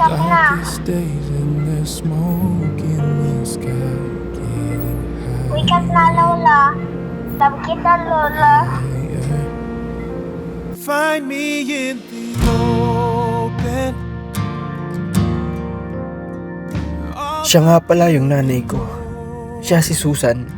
up na. Wake up na, Lola. Love kita, Lola. Find me in the open. Siya nga pala yung nanay ko. Siya si Susan.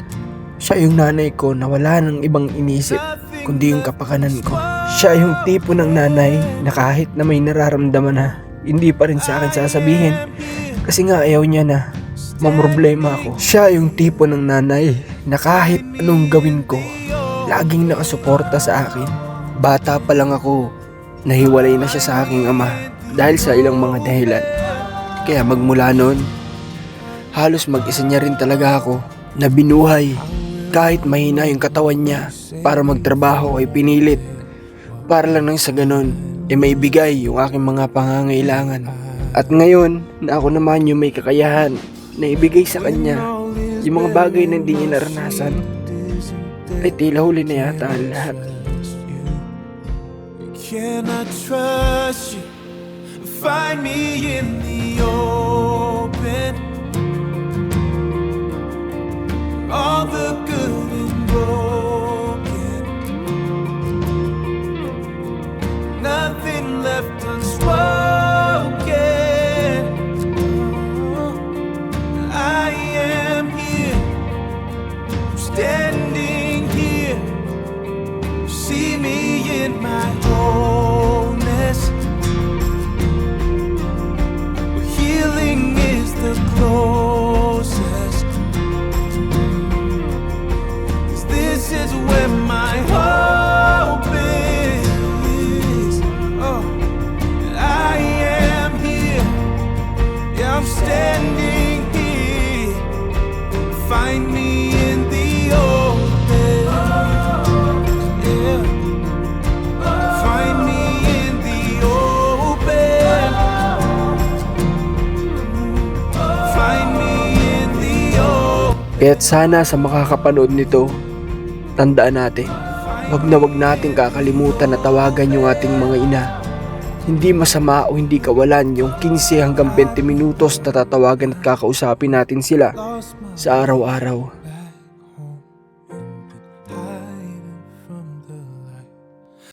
Siya yung nanay ko na wala nang ibang inisip kundi yung kapakanan ko. Siya yung tipo ng nanay na kahit na may nararamdaman na, hindi pa rin sa akin sasabihin kasi nga ayaw niya na mamroblema ako. Siya yung tipo ng nanay na kahit anong gawin ko, laging nakasuporta sa akin. Bata pa lang ako, nahiwalay na siya sa aking ama dahil sa ilang mga dahilan. Kaya magmula noon, halos mag-isa niya rin talaga ako na binuhay. Kahit mahina yung katawan niya para magtrabaho ay pinilit. Para lang nang sa ganun, may bigay yung aking mga pangangailangan. At ngayon na ako naman yung may kakayahan na ibigay sa kanya yung mga bagay na hindi niya naranasan, ay tila huli na yata ang lahat. Can I trust you? Find me in the open. All the good and broken. Nothing left unspoken. I am here. I'm standing here. See me in my wholeness. Healing is the closest. 'Cause this is where my hope is. Oh, I am here. Yeah, I'm standing here. Find me in the open. Yeah. Find me in the open. Find me in the open. Kaya't sana sa makakapanood nito, tandaan natin, wag nating kakalimutan na tawagan yung ating mga ina. Hindi masama o hindi kawalan yung 15 hanggang 20 minutos na tatawagan at kakausapin natin sila sa araw-araw.